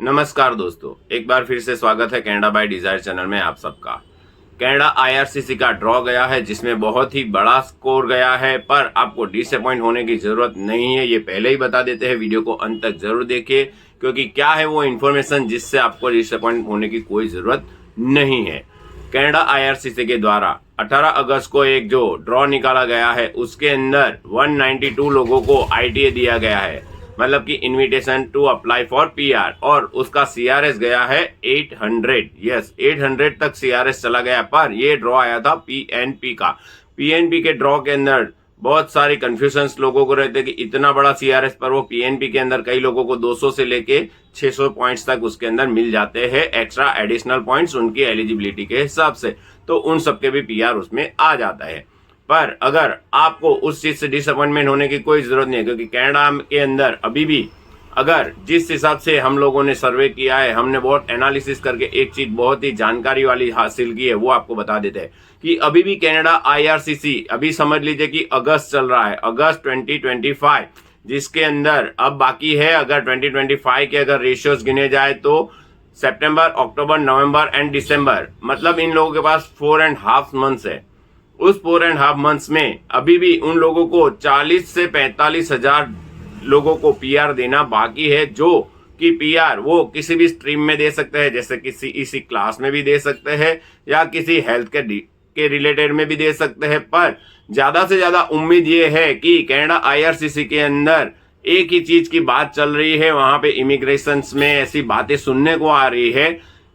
नमस्कार दोस्तों, एक बार फिर से स्वागत है कनाडा बाय डिजायर चैनल में आप सबका। कनाडा आईआरसीसी का ड्रॉ गया है जिसमें बहुत ही बड़ा स्कोर गया है, पर आपको डिसअपॉइंट होने की जरूरत नहीं है। ये पहले ही बता देते हैं, वीडियो को अंत तक जरूर देखिए क्योंकि क्या है वो इन्फॉर्मेशन जिससे आपको डिसअपॉइंट होने की कोई जरूरत नहीं है। कनाडा आईआरसीसी के द्वारा 18 अगस्त को एक जो ड्रॉ निकाला गया है उसके अंदर 192 लोगों को आईटीए दिया गया है, मतलब कि invitation to apply for PR, और उसका सीआरएस गया है 800। यस, 800 तक सीआरएस चला गया। पर ये ड्रॉ आया था पीएनपी का। पीएनपी के ड्रॉ के अंदर बहुत सारी कंफ्यूजन्स लोगों को रहते कि इतना बड़ा सीआरएस, पर वो पीएनपी के अंदर कई लोगों को 200 से लेके 600 पॉइंट्स तक उसके अंदर मिल जाते हैं, एक्स्ट्रा एडिशनल पॉइंट्स उनकी एलिजिबिलिटी के हिसाब से, तो उन सबके भी पीआर उसमें आ जाता है। पर अगर आपको उस चीज से डिसअपॉइंटमेंट होने की कोई जरूरत नहीं है, क्योंकि कनाडा के अंदर अभी भी अगर जिस हिसाब से हम लोगों ने सर्वे किया है, हमने बहुत एनालिसिस करके एक चीज बहुत ही जानकारी वाली हासिल की है, वो आपको बता देते हैं कि अभी भी कनाडा आईआरसीसी अभी समझ लीजिए कि अगस्त चल रहा है, अगस्त 2025, जिसके अंदर अब बाकी है, अगर 2025 के अगर रेशियोज गिने जाए तो सितंबर, अक्टूबर, नवंबर एंड दिसंबर, मतलब इन लोगों के पास 4.5 मंथ्स है। उस 4.5 मंथ्स में अभी भी उन लोगों को 40 से 45 हजार लोगों को पीआर देना बाकी है, जो कि पीआर वो किसी भी स्ट्रीम में दे सकते हैं, जैसे किसी इसी क्लास में भी दे सकते हैं या किसी हेल्थ के रिलेटेड में भी दे सकते हैं। पर ज्यादा से ज्यादा उम्मीद ये है कि कनाडा आईआरसीसी के अंदर एक ही चीज की बात चल रही है, वहां पे इमिग्रेशन में ऐसी बातें सुनने को आ रही है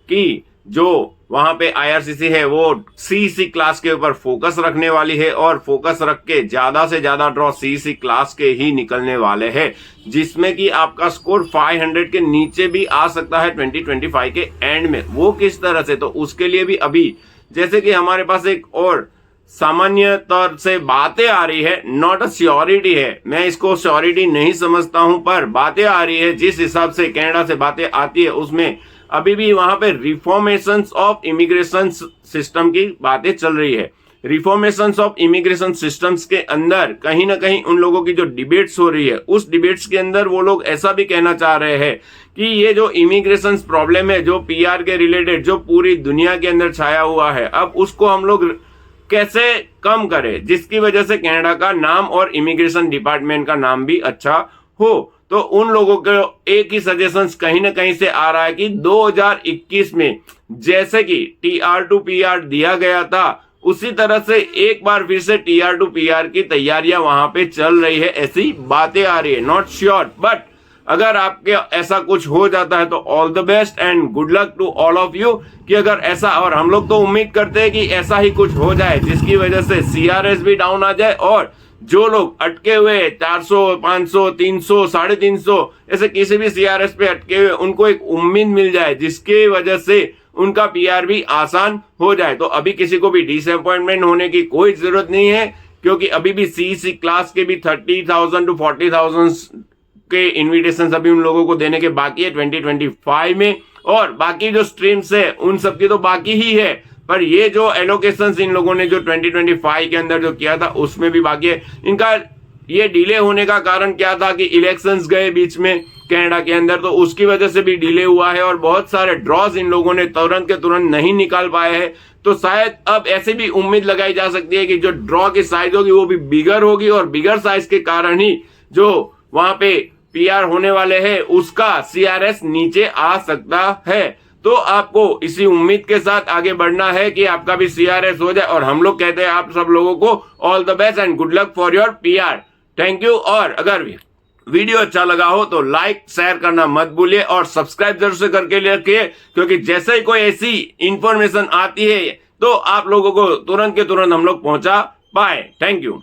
कि जो वहां पे आईआरसीसी है वो सीईसी क्लास के ऊपर फोकस रखने वाली है, और फोकस रख के ज्यादा से ज्यादा ड्रॉ सीईसी क्लास के ही निकलने वाले हैं, जिसमें कि आपका स्कोर 500 के नीचे भी आ सकता है 2025 के एंड में। वो किस तरह से, तो उसके लिए भी अभी जैसे कि हमारे पास एक और सामान्य तौर से बातें आ रही है, नॉट अ श्योरिटी है, मैं इसको श्योरिटी नहीं समझता हूं, पर बातें आ रही है, जिस हिसाब से कनाडा से बातें आती है उसमें अभी भी वहां पे रिफॉर्मेशन ऑफ इमिग्रेशन सिस्टम की बातें चल रही है। रिफॉर्मेशन ऑफ इमिग्रेशन सिस्टम्स के अंदर कहीं ना कहीं उन लोगों की जो डिबेट्स हो रही है, उस डिबेट्स के अंदर वो लोग ऐसा भी कहना चाह रहे हैं कि ये जो इमिग्रेशन प्रॉब्लम है, जो पीआर के रिलेटेड जो पूरी दुनिया के अंदर छाया हुआ है, अब उसको हम लोग कैसे कम करें, जिसकी वजह से कनाडा का नाम और इमिग्रेशन डिपार्टमेंट का नाम भी अच्छा हो। तो उन लोगों को एक ही सजेशंस कहीं ना कहीं से आ रहा है कि 2021 में जैसे कि टीआर टू पीआर दिया गया था, उसी तरह से एक बार फिर से टीआर टू पीआर की तैयारियां वहां पे चल रही है, ऐसी बातें आ रही है। नॉट श्योर, बट अगर आपके ऐसा कुछ हो जाता है तो all the best and good luck to all of you, कि अगर ऐसा, और हम लोग तो उम्मीद करते हैं कि ऐसा ही कुछ हो जाए जिसकी वजह से सीआरएस भी डाउन आ जाए, और जो लोग अटके हुए 400, 500, 300, 350 ऐसे किसी भी सीआरएस पे अटके हुए, उनको एक उम्मीद मिल जाए जिसकी वजह से उनका पीआर भी आसान हो जाए। तो अभी किसी को भी डिसअपॉइंटमेंट होने की कोई जरूरत नहीं है, क्योंकि अभी भी सीईसी क्लास के भी 30,000 to 40,000 के इन्विटेशन अभी उन लोगों को देने के बाकी है 2025 में, और बाकी जो स्ट्रीम्स है उन सबकी तो बाकी ही है, पर ये जो एलोकेशंस इन लोगों ने जो 2025 के अंदर जो किया था उसमें भी बाकी है। इनका ये डिले होने का कारण क्या था कि इलेक्शंस गए बीच में कनाडा के अंदर, तो उसकी वजह से भी डिले हुआ है, और बहुत सारे ड्रॉज इन लोगों ने तुरंत के तुरंत नहीं निकाल पाए हैं। तो शायद अब ऐसे भी उम्मीद लगाई जा सकती है कि जो ड्रॉ की साइज होगी वो भी बिगर होगी, और बिगर साइज के कारण ही जो वहां पे पीआर होने वाले हैं उसका सीआरएस नीचे आ सकता है। तो आपको इसी उम्मीद के साथ आगे बढ़ना है कि आपका भी सीआरएस हो जाए, और हम लोग कहते हैं आप सब लोगों को all the best and good luck for your PR. Thank you. और अगर वीडियो अच्छा लगा हो तो लाइक शेयर करना मत भूलिए, और सब्सक्राइब जरूर से करके रखिए, क्योंकि जैसे ही कोई ऐसी इंफॉर्मेशन आती है तो आप लोगों को तुरंत के तुरंत हम लोग पहुंचा पाए। Thank you.